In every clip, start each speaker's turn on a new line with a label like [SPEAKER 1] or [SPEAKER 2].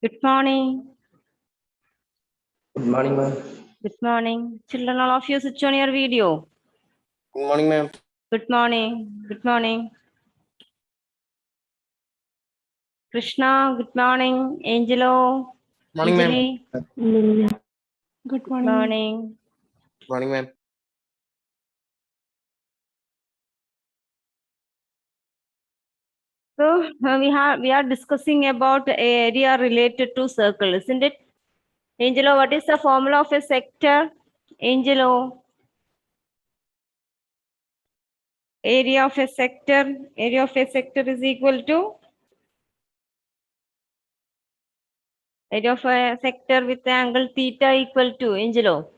[SPEAKER 1] Good morning.
[SPEAKER 2] Good morning, ma'am.
[SPEAKER 1] Good morning. Children, all of you switch on your video.
[SPEAKER 2] Good morning, ma'am.
[SPEAKER 1] Good morning. Good morning. Krishna, good morning. Angelo,
[SPEAKER 2] Morning, ma'am.
[SPEAKER 1] Anjali,
[SPEAKER 3] Good
[SPEAKER 1] good
[SPEAKER 3] morning.
[SPEAKER 1] morning.
[SPEAKER 2] Morning, ma'am.
[SPEAKER 1] So we are discussing about area related to circle, isn't it? Angelo, what is the formula of a sector? Angelo, area of a sector. Area of a sector is equal to area of a sector with the angle theta equal to Angelo.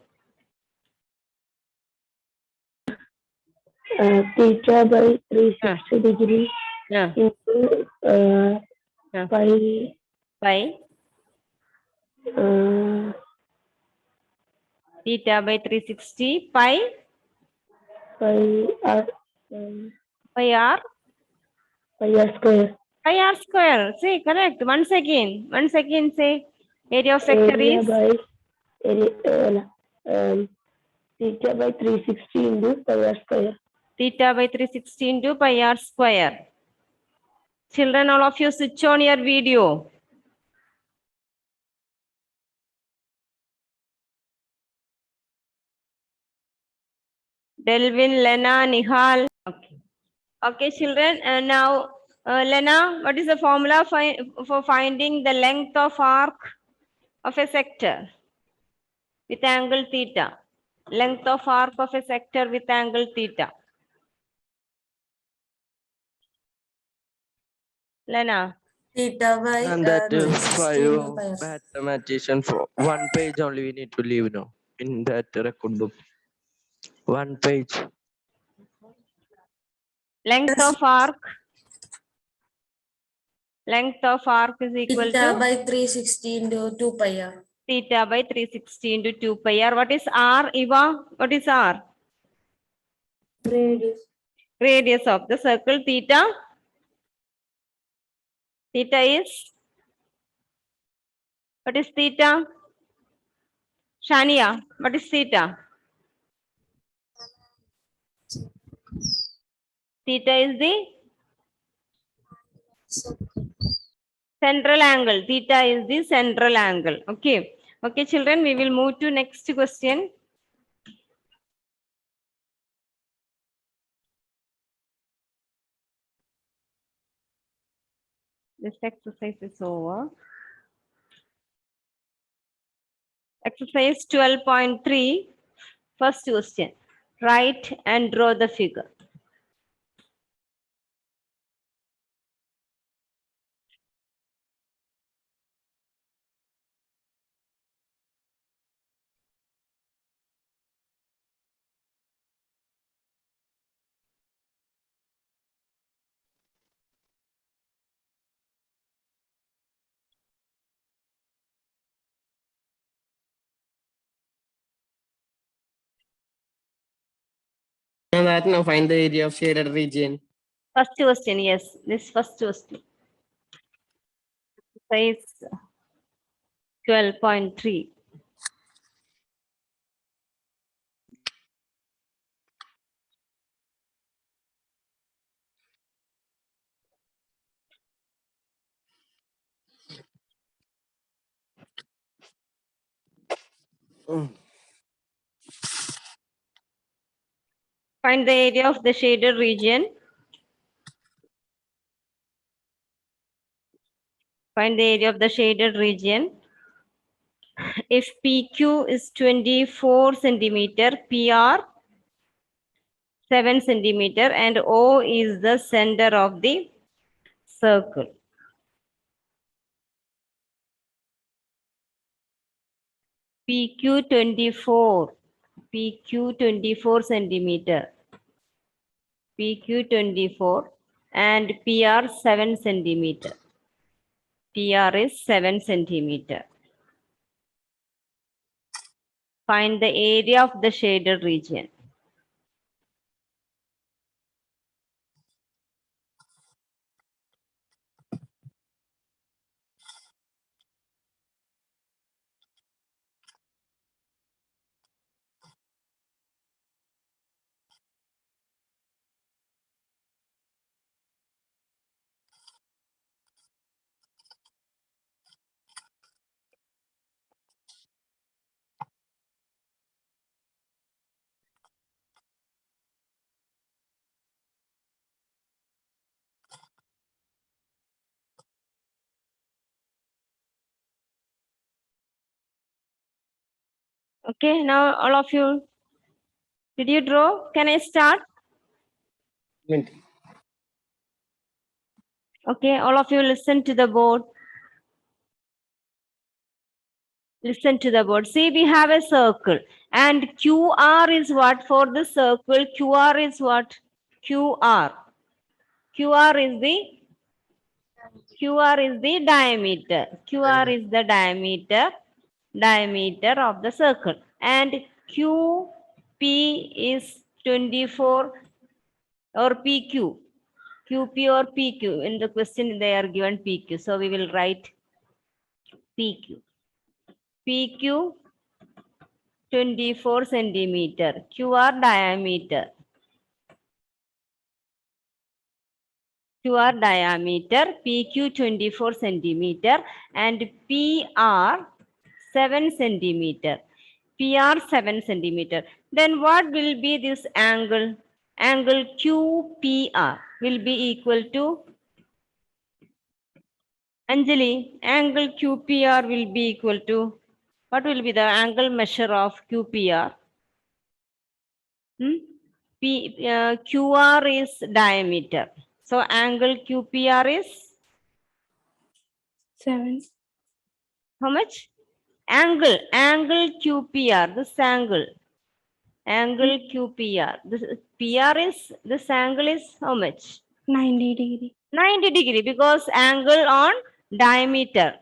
[SPEAKER 3] Theta by 360 degree
[SPEAKER 1] Yeah.
[SPEAKER 3] into
[SPEAKER 1] Yeah.
[SPEAKER 3] pi
[SPEAKER 1] Pi. Theta by 360 pi
[SPEAKER 3] r
[SPEAKER 1] pi r
[SPEAKER 3] square.
[SPEAKER 1] pi r square. See, correct. Once again say area of sector
[SPEAKER 3] Area
[SPEAKER 1] is
[SPEAKER 3] by theta by 360 into pi r square.
[SPEAKER 1] theta by 360 into pi r square. Children, all of you switch on your video. Delvin, Lena, Nihal. Okay. Okay, children. Now, Lena, what is the formula for finding the length of arc of a sector with angle theta? Length of arc of a sector with angle theta. Lena.
[SPEAKER 4] Theta by
[SPEAKER 2] And that
[SPEAKER 4] 360 into pi r.
[SPEAKER 2] mathematician for one page only we need to leave now in that record book. One page.
[SPEAKER 1] Length of arc. Length of arc is equal
[SPEAKER 4] Theta
[SPEAKER 1] to
[SPEAKER 4] by 360 into 2 pi r.
[SPEAKER 1] theta by 360 into 2 pi r. What is r, Eva? What is r?
[SPEAKER 4] Radius.
[SPEAKER 1] Radius of the circle. Theta. Theta is? What is theta? Shania, what is theta? Theta is the central angle. Theta is the central angle. Okay. Okay, children, we will move to next question. This exercise is over. Exercise 12.3. First question. Write and draw the figure.
[SPEAKER 2] And that now find the area of shaded region.
[SPEAKER 1] First question, yes. This first question. Exercise 12.3. Find the area of the shaded region. Find the area of the shaded region. If PQ is 24 centimeter, PR 7 centimeter, and O is the center of the circle. PQ 24, PQ 24 centimeter, PQ 24, and PR 7 centimeter. PR is 7 centimeter. Find the area of the shaded region. Okay, now all of you, did you draw? Can I start? Okay, all of you listen to the board. Listen to the board. See, we have a circle and QR is what for the circle? QR is what? QR. QR is the diameter. QR is the diameter of the circle. And QP is 24 or PQ. QP or PQ. In the question they are given PQ. So we will write PQ. PQ 24 centimeter. QR diameter. QR diameter. PQ 24 centimeter. And PR 7 centimeter. PR 7 centimeter. Then what will be this angle? Angle QPR will be equal to Anjali. Angle QPR will be equal to what will be the angle measure of QPR? QR is diameter. So angle QPR is
[SPEAKER 3] 7.
[SPEAKER 1] how much? Angle QPR. This angle QPR. This angle is how much?
[SPEAKER 3] 90 degree.
[SPEAKER 1] 90 degree because angle on diameter.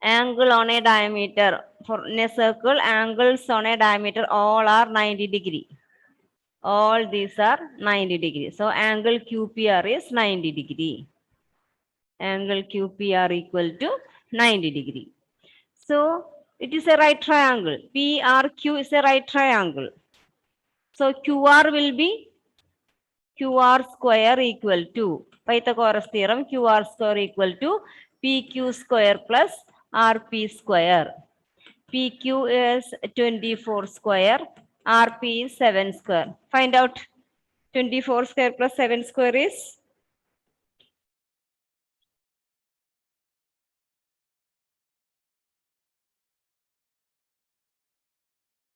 [SPEAKER 1] Angle on a diameter for in a circle, angles on a diameter all are 90 degree. All these are 90 degree. So angle QPR is 90 degree. Angle QPR equal to 90 degree. So it is a right triangle. PRQ is a right triangle. So QR will be QR square equal to Pythagoras theorem. QR square equal to PQ square plus RP square. PQ is 24 square. RP is 7 square. Find out 24 square plus 7 square is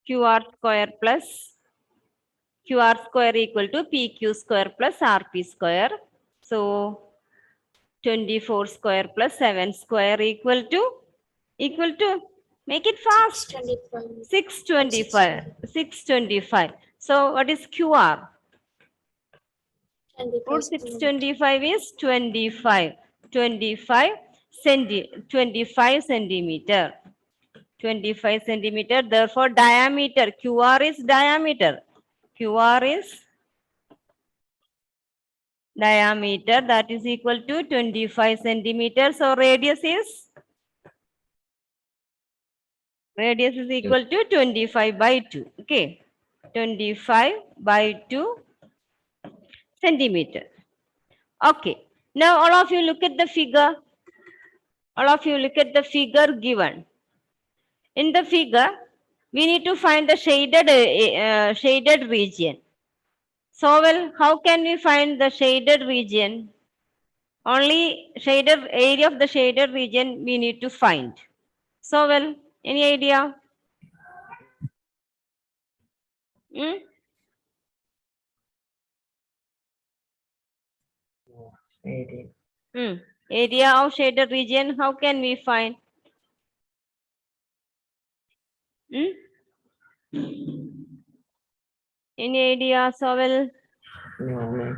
[SPEAKER 1] QR square equal to PQ square plus RP square. So 24 square plus 7 square equal to make it fast. 625. 625. So what is QR? Root 625 is 25. 25 centimeter. 25 centimeter. Therefore, diameter. QR is diameter. QR is diameter, that is equal to 25 centimeters. So radius is equal to 25 by 2. Okay. 25 by 2 centimeter. Okay. Now all of you look at the figure. All of you look at the figure given. In the figure, we need to find the shaded region. So well, how can we find the shaded region? Only shaded area of the shaded region we need to find. So well, any idea? Area of shaded region, how can we find? Any idea, Sovel?
[SPEAKER 2] No.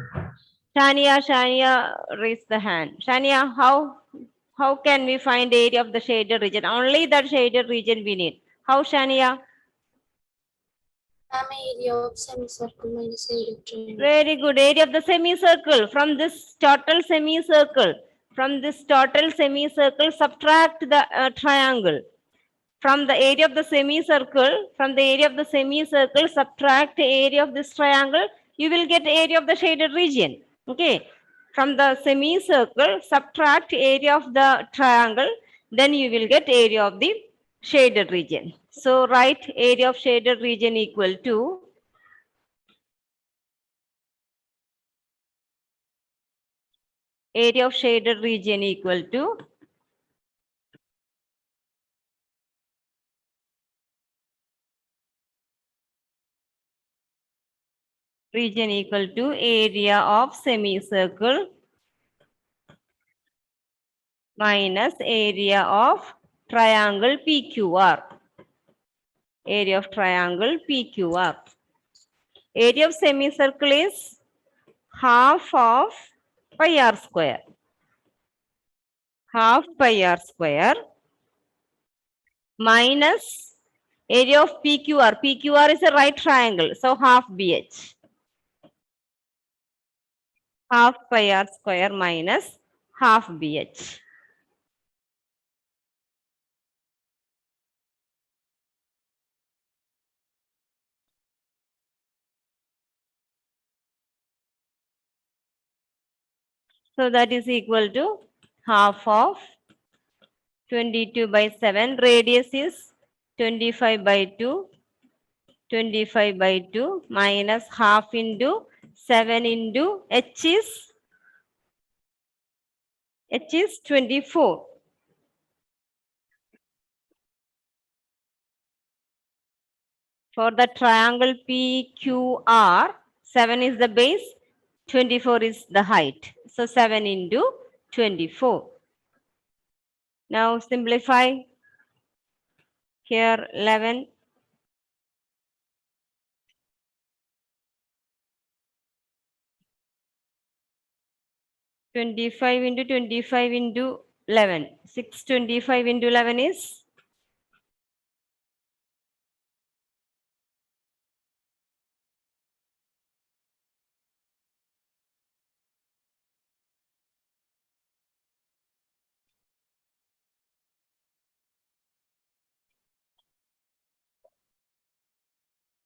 [SPEAKER 1] Shania, raise the hand. Shania, how can we find area of the shaded region? Only that shaded region we need. How, Shania?
[SPEAKER 4] Area of semicircle minus area of triangle.
[SPEAKER 1] Very good. Area of the semicircle. From this total semicircle, subtract the triangle. From the area of the semicircle, subtract area of this triangle, you will get area of the shaded region. Okay. From the semicircle, subtract area of the triangle, then you will get area of the shaded region. So write area of shaded region equal to region equal to area of semicircle minus area of triangle PQR. Area of triangle PQR. Area of semicircle is half of pi r square. Half pi r square minus area of PQR. PQR is a right triangle, so half BH. Half pi r square minus half BH. So that is equal to half of 22 by 7. Radius is 25 by 2. 25 by 2 minus half into 7 into h is 24. For the triangle PQR, 7 is the base, 24 is the height. So 7 into 24. Now simplify. Here 11. 25 into 25 into 11. 625 into 11 is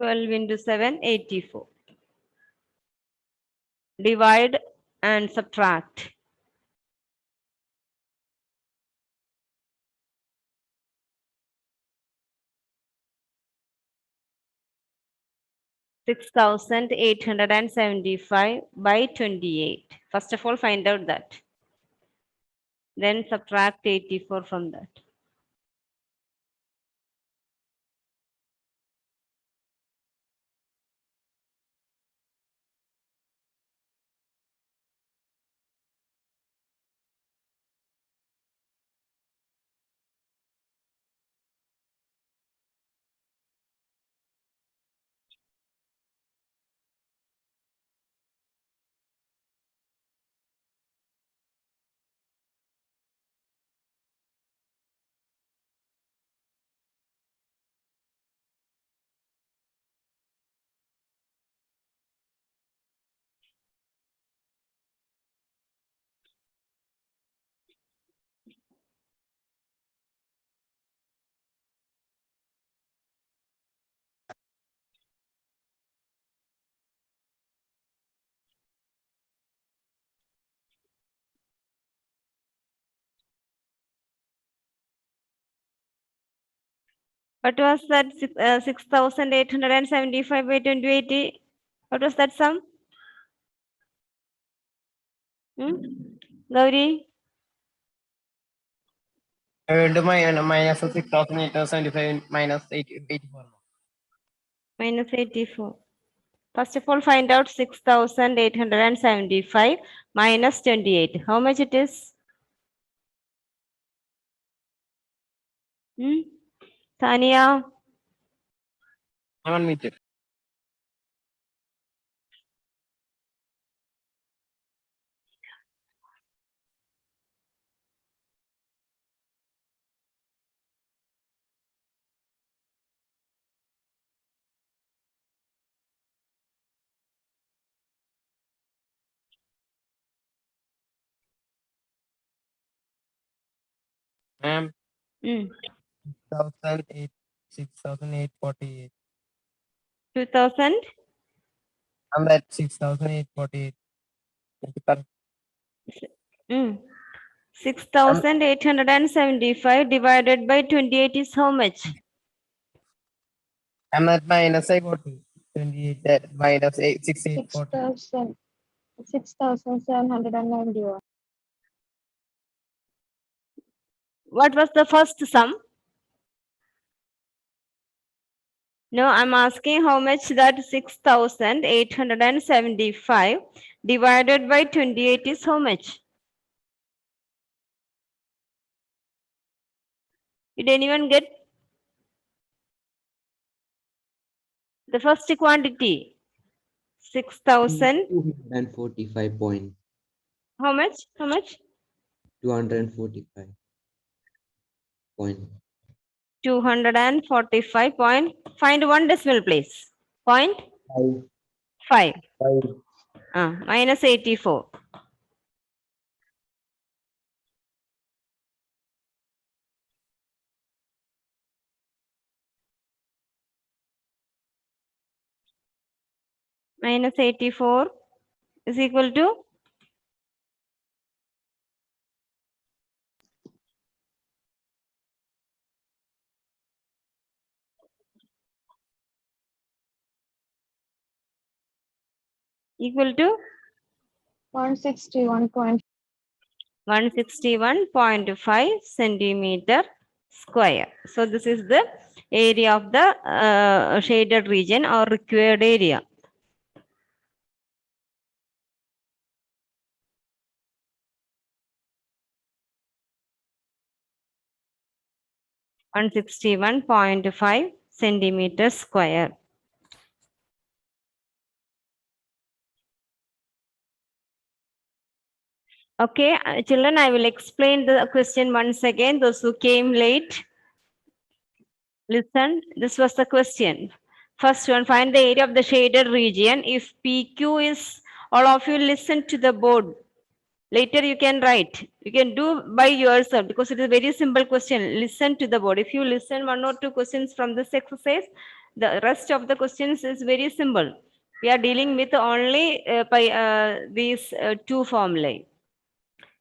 [SPEAKER 1] 12 into 7, 84. Divide and subtract. 6,875 by 28. First of all, find out that. Then subtract 84 from that. What was that? 6,875 by 28. What was that sum? Gauri?
[SPEAKER 5] Minus 6,875 minus 84.
[SPEAKER 1] Minus 84. First of all, find out 6,875 minus 28. How much it is? Tania?
[SPEAKER 5] 1 meter. Ma'am, 6,848.
[SPEAKER 1] 2,000?
[SPEAKER 5] And that 6,848.
[SPEAKER 1] Mm. 6,875 divided by 28 is how much?
[SPEAKER 5] And that minus I got 28. That minus 6,840.
[SPEAKER 3] 6,791.
[SPEAKER 1] What was the first sum? No, I'm asking how much that 6,875 divided by 28 is how much? Did anyone get the first quantity? 6,000.
[SPEAKER 6] 245 point.
[SPEAKER 1] How much? How much?
[SPEAKER 6] 245 point.
[SPEAKER 1] 245 point. Find one decimal place. Point 5. Minus 84. Minus 84 is equal to equal to 161.5 centimeter square. So this is the area of the shaded region or required area. One 161.5 centimeter square. Okay, children, I will explain the question once again. Those who came late, listen. This was the question. First one, find the area of the shaded region. If PQ is, all of you listen to the board. Later you can write. You can do by yourself because it is a very simple question. Listen to the board. If you listen one or two questions from this exercise, the rest of the questions is very simple. We are dealing with only by these two formulae.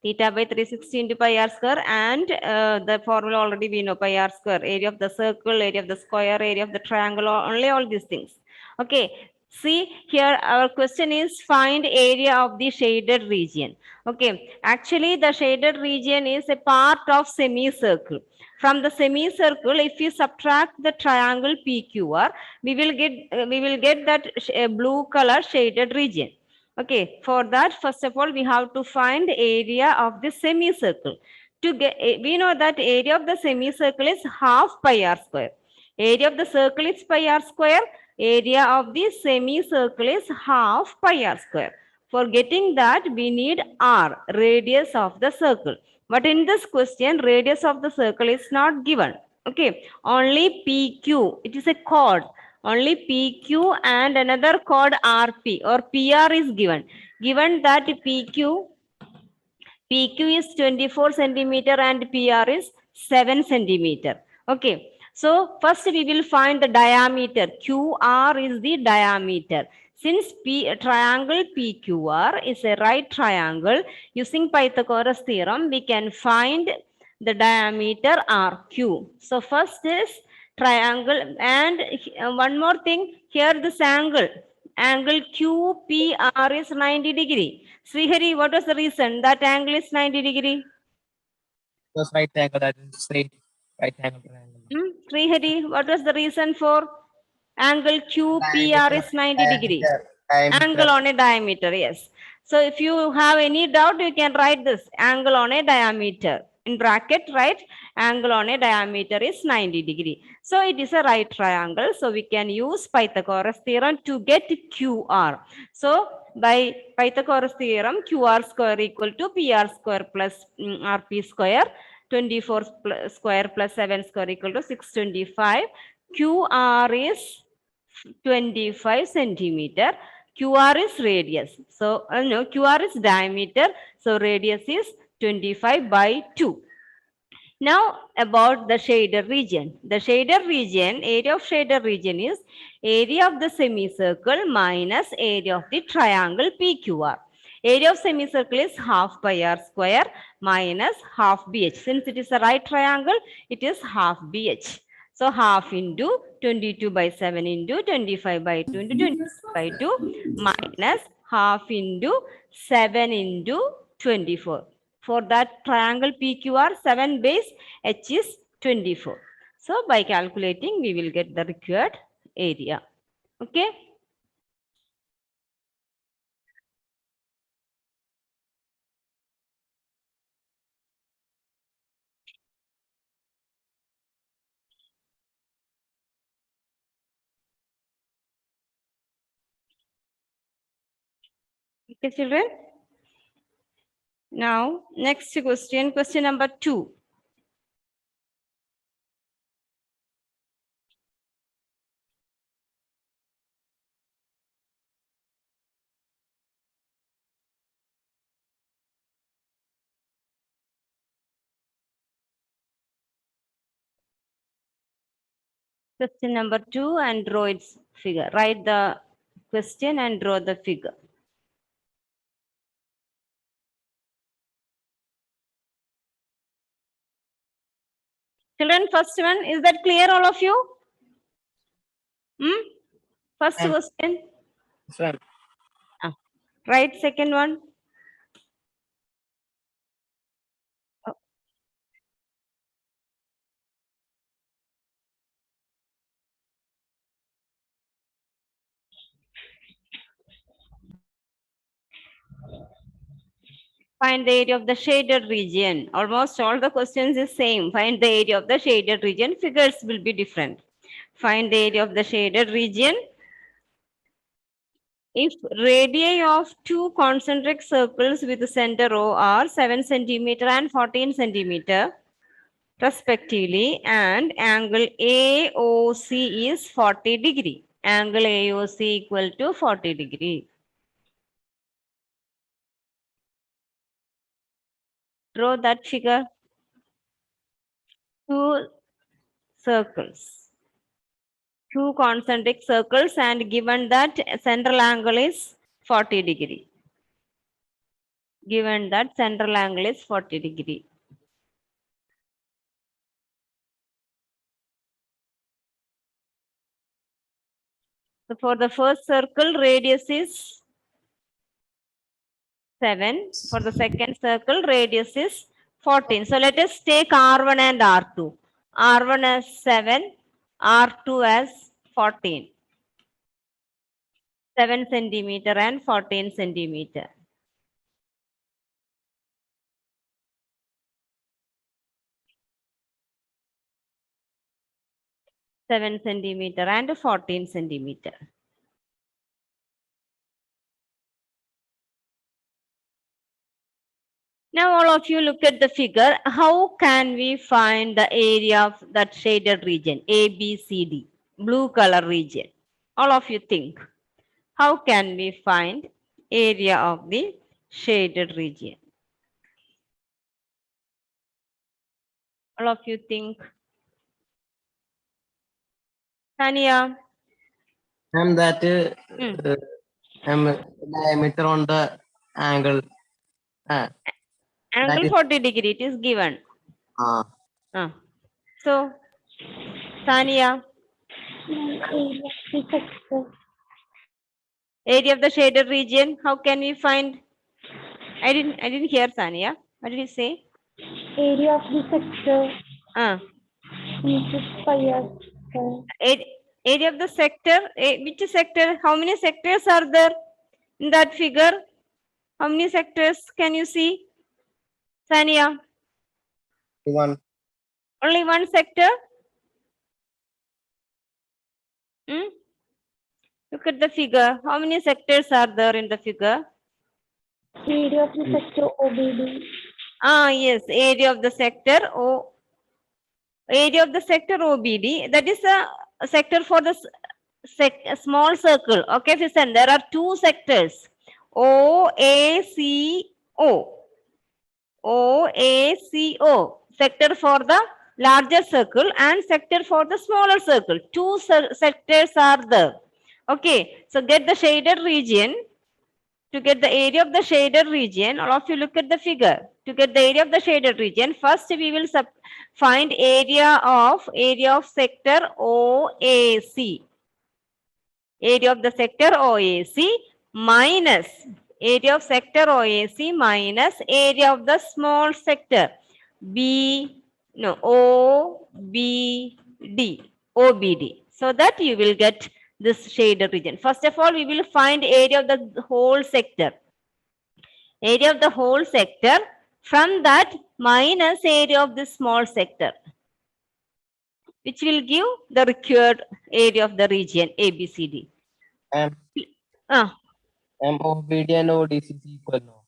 [SPEAKER 1] Theta by 360 into pi r square, and the formula already we know, pi r square, area of the circle, area of the square, area of the triangle, only all these things. Okay, see here our question is find area of the shaded region. Okay, actually the shaded region is a part of semicircle. From the semicircle, if you subtract the triangle PQR, we will get that blue color shaded region. Okay, for that, first of all, we have to find area of the semicircle. To get, we know that area of the semicircle is half pi r square. Area of the circle is pi r square. Area of the semicircle is half pi r square. For getting that, we need r, radius of the circle. But in this question, radius of the circle is not given. Okay, only PQ, it is a chord. Only PQ and another chord RP or PR is given. Given that PQ is 24 centimeter and PR is 7 centimeter. Okay, so first we will find the diameter. QR is the diameter. Since triangle PQR is a right triangle, using Pythagoras theorem, we can find the diameter RQ. So first is triangle, and one more thing, here this angle QPR is 90 degree. Srihari, what was the reason that angle is 90 degree?
[SPEAKER 5] Because right angle, that is straight right angle triangle.
[SPEAKER 1] Srihari, what was the reason for angle QPR is 90 degree? Angle on a diameter, yes. So if you have any doubt, you can write this angle on a diameter. In bracket, right? Angle on a diameter is 90 degree. So it is a right triangle. So we can use Pythagoras theorem to get QR. So by Pythagoras theorem, QR square equal to PR square plus RP square. 24 square plus 7 square equal to 625. QR is 25 centimeter. QR is radius. So, no, QR is diameter. So, radius is 25 by 2. Now, about the shaded region. The shaded region, area of shaded region is area of the semicircle minus area of the triangle PQR. Area of semicircle is half pi r square minus half BH. Since it is a right triangle, it is half BH. So half into 22 by 7 into 25 by 2 into 26 by 2 minus half into 7 into 24. For that triangle PQR, 7 base, H is 24. So by calculating, we will get the required area. Okay. Okay, children. Now, next question, question number 2. Question number 2 and draw its figure. Write the question and draw the figure. Children, first one, is that clear all of you? First
[SPEAKER 5] Ma'am.
[SPEAKER 1] question.
[SPEAKER 5] This one.
[SPEAKER 1] Right, second one. Find the area of the shaded region. Almost all the questions is same. Find the area of the shaded region. Figures will be different. Find the area of the shaded region. If radii of two concentric circles with the center O are 7 centimeter and 14 centimeter respectively, and angle AOC is 40 degree. Angle AOC equal to 40 degree. Draw that figure. Two circles. Two concentric circles, and given that central angle is 40 degree. Given that central angle is 40 degree. So for the first circle, radius is 7. For the second circle, radius is 14. So let us take R1 and R2. R1 as 7, R2 as 14. 7 centimeter and 14 centimeter. Seven centimeter and 14 centimeter. Now all of you look at the figure. How can we find the area of that shaded region? A, B, C, D. Blue color region. All of you think. How can we find area of the shaded region? All of you think. Tania.
[SPEAKER 5] Ma'am, that
[SPEAKER 1] Hmm.
[SPEAKER 5] diameter on the angle. That
[SPEAKER 1] Angle
[SPEAKER 5] is
[SPEAKER 1] 40 degree. It is given. So, Tania. Area of the shaded region. How can we find? I didn't hear Tania. What did you say?
[SPEAKER 3] Area of the sector is pi r square.
[SPEAKER 1] Area of the sector. Which sector? How many sectors are there in that figure? How many sectors can you see? Tania.
[SPEAKER 5] one.
[SPEAKER 1] Only one sector? Look at the figure. How many sectors are there in the figure?
[SPEAKER 3] Area of the sector OBD.
[SPEAKER 1] Yes, area of the sector area of the sector OBD. That is a sector for the small circle. Okay, listen, there are two sectors. OACO. OACO. Sector for the larger circle and sector for the smaller circle. Two sectors are there. Okay, so get the shaded region. To get the area of the shaded region, all of you look at the figure. To get the area of the shaded region, first we will find area of sector OAC. Area of the sector OAC minus area of sector OAC minus area of the small sector OBD. OBD. so that you will get this shaded region. First of all, we will find area of the whole sector. Area of the whole sector, from that minus area of this small sector, which will give the required area of the region ABCD.
[SPEAKER 5] M
[SPEAKER 1] Uh,
[SPEAKER 5] OBD and ODC is equal now.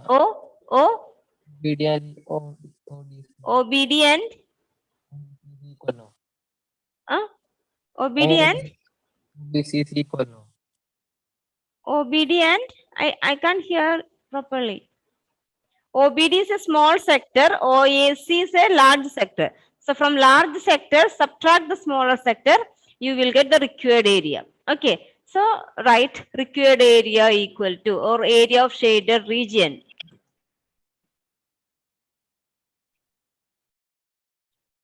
[SPEAKER 1] O,
[SPEAKER 5] OBD and ODC
[SPEAKER 1] OBD and
[SPEAKER 5] is equal now.
[SPEAKER 1] OBD and
[SPEAKER 5] OBC is equal now.
[SPEAKER 1] OBD and I can't hear properly. OBD is a small sector, OAC is a large sector. So from large sector, subtract the smaller sector, you will get the required area. Okay, so write required area equal to, or area of shaded region.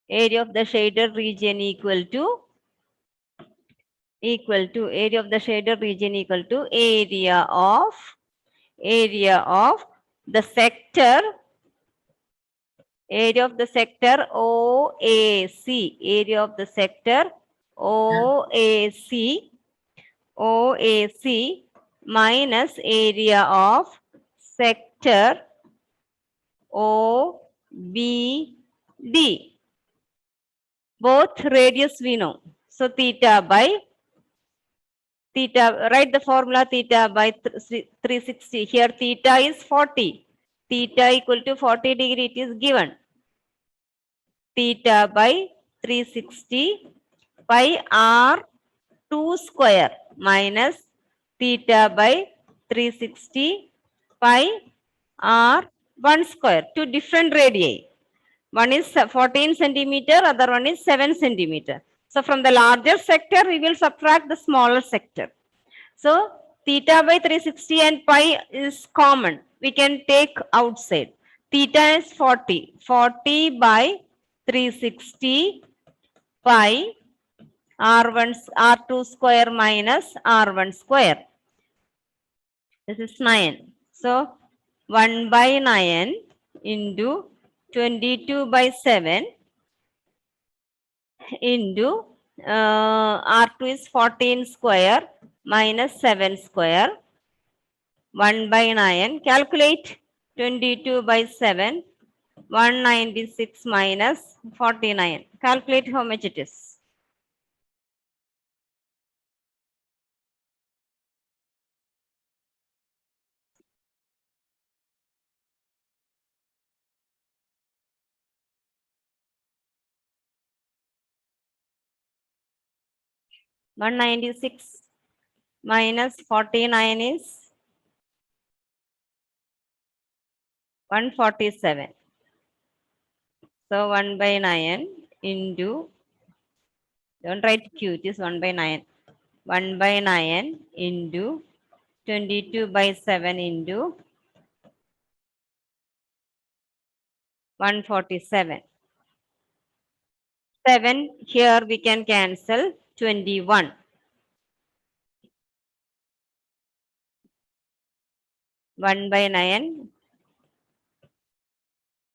[SPEAKER 1] Area of the shaded region equal to area of the shaded region equal to area of the sector, area of the sector OAC, area of the sector OAC minus area of sector OBD. Both radius we know. So theta by theta, write the formula theta by 360. Here theta is 40. Theta equal to 40 degree, it is given. Theta by 360 pi R2 square minus theta by 360 pi R1 square. Two different radii. One is 14 centimeter, other one is 7 centimeter. So from the larger sector, we will subtract the smaller sector. So theta by 360 and pi is common. We can take outside. Theta is 40. 40 by 360 pi R2 square minus R1 square. This is 9. So 1 by 9 into 22 by 7 into R2 is 14 square minus 7 square. 1 by 9. Calculate 22 by 7. 196 minus 49. Calculate how much it is. One 96 minus 49 is 147. So 1 by 9 into, don't write Q, it is 1 by 9. 1 by 9 into 22 by 7 into 147. 7 here we can cancel 21. 1 by 9.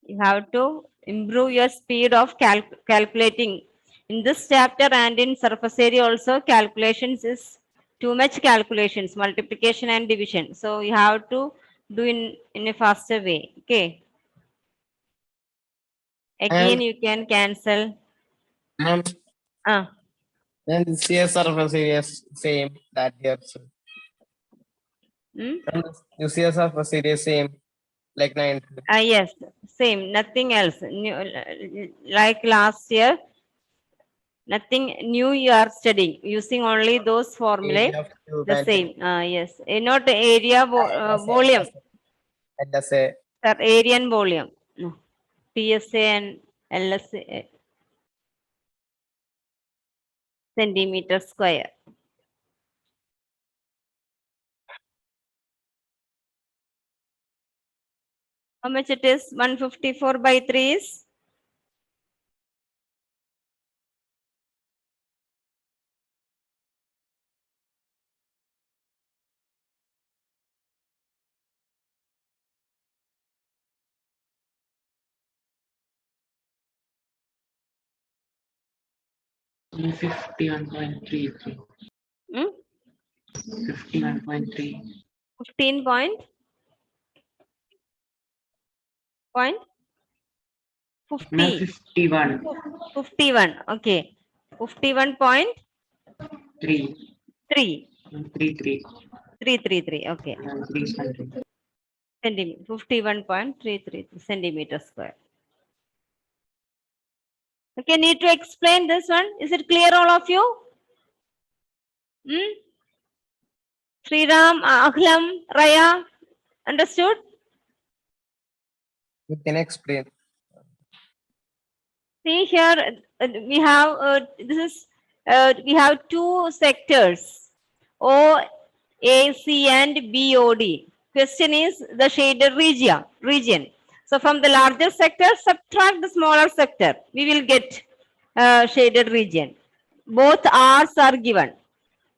[SPEAKER 1] You have to improve your speed of calculating. In this chapter and in surface area also, calculations is too much calculations, multiplication and division. So you have to do in a faster way. Okay. Again, you can cancel.
[SPEAKER 5] And this here surface area is same that here. So.
[SPEAKER 1] Hmm?
[SPEAKER 5] And this here surface area is same like 9.
[SPEAKER 1] Yes, same, nothing else. Like last year, nothing new you are studying, using only those formulae,
[SPEAKER 5] Area of cube
[SPEAKER 1] the
[SPEAKER 5] and
[SPEAKER 1] same. Yes, not area, volume,
[SPEAKER 5] LSA.
[SPEAKER 1] sir, area and volume. No. PSA and LSA, centimeter square. How much it is? 154 by 3 is?
[SPEAKER 7] 51.33.
[SPEAKER 1] Hmm?
[SPEAKER 7] 51.3.
[SPEAKER 1] 15 point 50.
[SPEAKER 7] 51.
[SPEAKER 1] 51. Okay. 51.3.
[SPEAKER 7] 3. 33.
[SPEAKER 1] 333. Okay.
[SPEAKER 7] 300.
[SPEAKER 1] Centimeter. 51.333 centimeter square. Okay. Need to explain this one. Is it clear, all of you? Hmm? Sriram, Akhlam, Raya. Understood?
[SPEAKER 5] You can explain.
[SPEAKER 1] See here, we have we have two sectors, O, A, C, and BOD. Question is the shaded region. So from the larger sector, subtract the smaller sector. We will get shaded region. Both R's are given.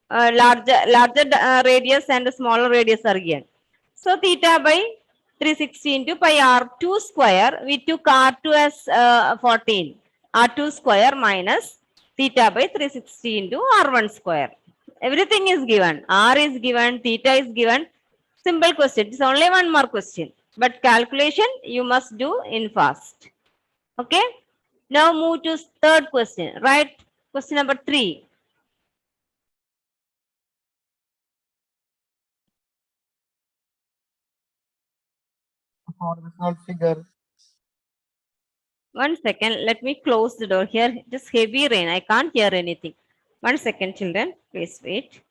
[SPEAKER 1] Larger radius and smaller radius are given. So theta by 360 into pi R2 square, we took R2 as 14. R2 square minus theta by 360 into R1 square. Everything is given. R is given, theta is given. Simple question. It's only one more question. But calculation you must do in fast. Okay. Now move to third question. Right. Question number 3.
[SPEAKER 5] For the small figure,
[SPEAKER 1] 1 second, let me close the door here. Just heavy rain. I can't hear anything. 1 second, children. Please wait.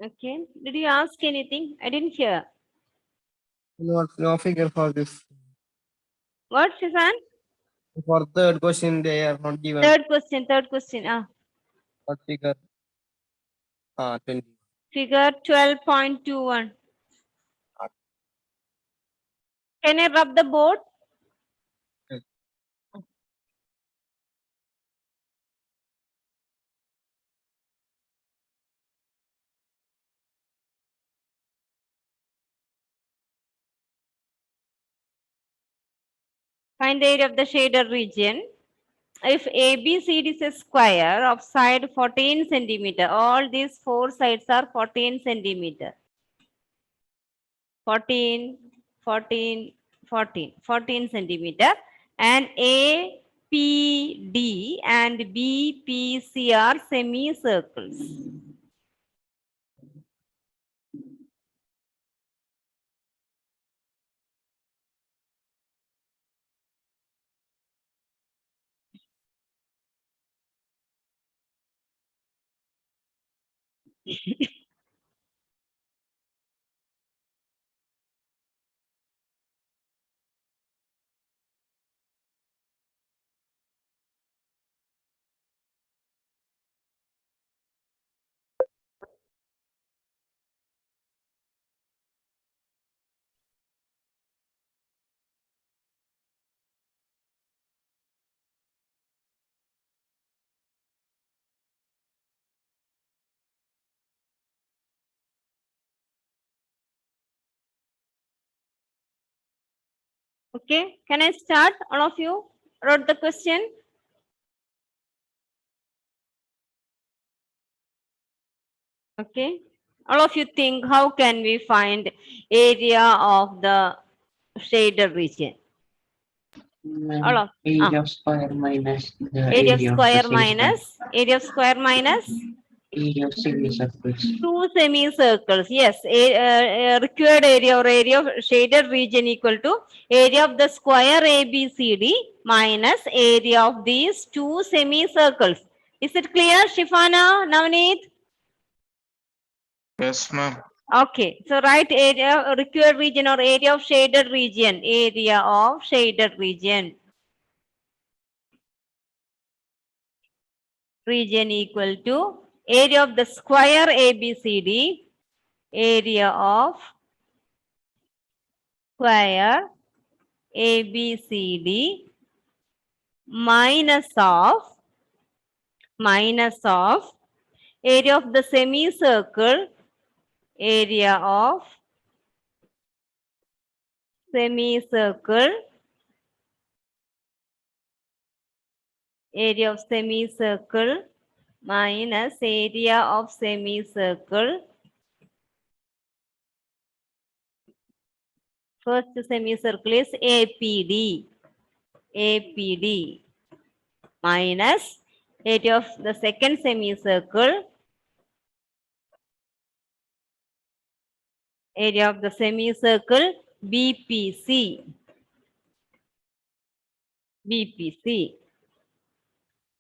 [SPEAKER 1] Okay. Did you ask anything? I didn't hear.
[SPEAKER 5] no figure for this.
[SPEAKER 1] What, Shizan?
[SPEAKER 5] For third question, they are not given
[SPEAKER 1] Third question.
[SPEAKER 5] what figure. 20.
[SPEAKER 1] Figure 12.21. Can I rub the board?
[SPEAKER 5] Yes.
[SPEAKER 1] Find the area of the shaded region. If ABCD is a square of side 14 centimeter, all these four sides are 14 centimeter. 14 centimeter, and APD and BPC are semicircles. Okay, can I start? All of you wrote the question? Okay, all of you think, how can we find area of the shaded region? All of
[SPEAKER 7] Area of square minus the
[SPEAKER 1] area of
[SPEAKER 7] area of
[SPEAKER 1] square
[SPEAKER 7] the
[SPEAKER 1] minus
[SPEAKER 7] area of semicircles.
[SPEAKER 1] two semicircles. Yes, required area or area of shaded region equal to area of the square ABCD minus area of these two semicircles. Is it clear, Shifana, Navneet?
[SPEAKER 8] Yes, ma'am.
[SPEAKER 1] Okay, so write area required region or area of shaded region. Area of shaded region. region equal to area of the square ABCD, area of square ABCD minus of area of the semicircle, area of semicircle, area of semicircle minus area of semicircle. First semicircle is APD. APD minus area of the second semicircle, area of the semicircle BPC. BPC.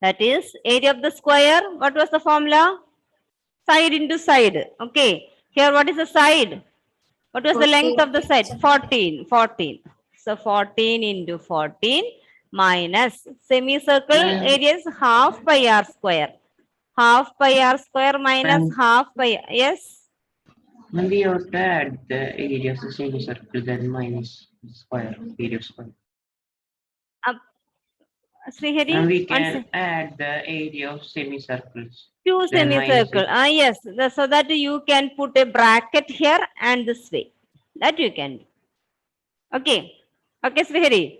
[SPEAKER 1] That is area of the square. What was the formula? Side into side. Okay. Here, what is the side? What was the length of the side? 14. 14. So 14 into 14 minus semicircle area is half pi r square. Half pi r square minus half pi. Yes.
[SPEAKER 7] When we have to add the area of the semicircle, then minus square, area of square.
[SPEAKER 1] Srihari,
[SPEAKER 7] And we
[SPEAKER 1] one
[SPEAKER 7] can add the area of semicircles.
[SPEAKER 1] two
[SPEAKER 7] Then minus
[SPEAKER 1] semicircle.
[SPEAKER 7] it.
[SPEAKER 1] Yes. So that you can put a bracket here and this way. That you can do. Okay. Okay, Srihari.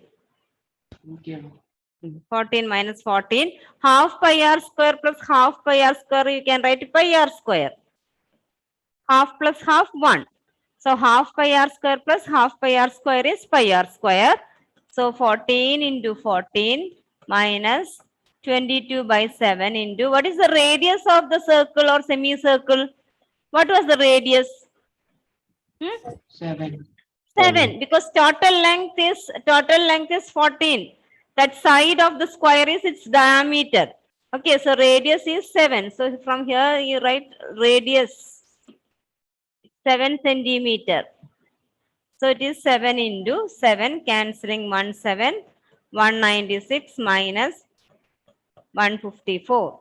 [SPEAKER 7] Okay.
[SPEAKER 1] 14 minus 14. Half pi r square plus half pi r square. You can write pi r square. Half plus half 1. So half pi r square plus half pi r square is pi r square. So 14 into 14 minus 22 by 7 into what is the radius of the circle or semicircle? What was the radius?
[SPEAKER 7] 7.
[SPEAKER 1] 7, because total length is 14. That side of the square is its diameter. Okay, so radius is 7. So from here you write radius 7 centimeter. So it is 7 into 7, cancelling 1 7, 196 minus 154.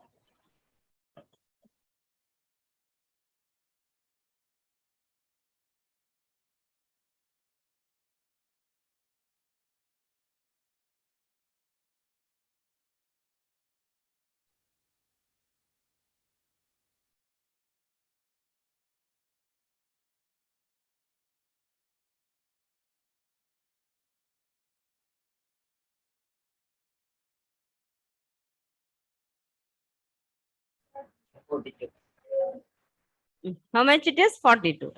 [SPEAKER 1] How much it is? 42.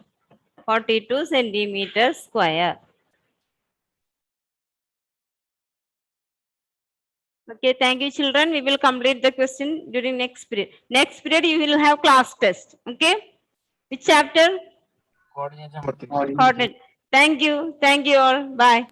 [SPEAKER 1] 42 centimeters square. Okay, thank you, children. We will complete the question during next period. Next period, you will have class test. Okay? Which chapter?
[SPEAKER 5] Coordinate number 3.
[SPEAKER 1] Coordinate. Thank you. Thank you all. Bye.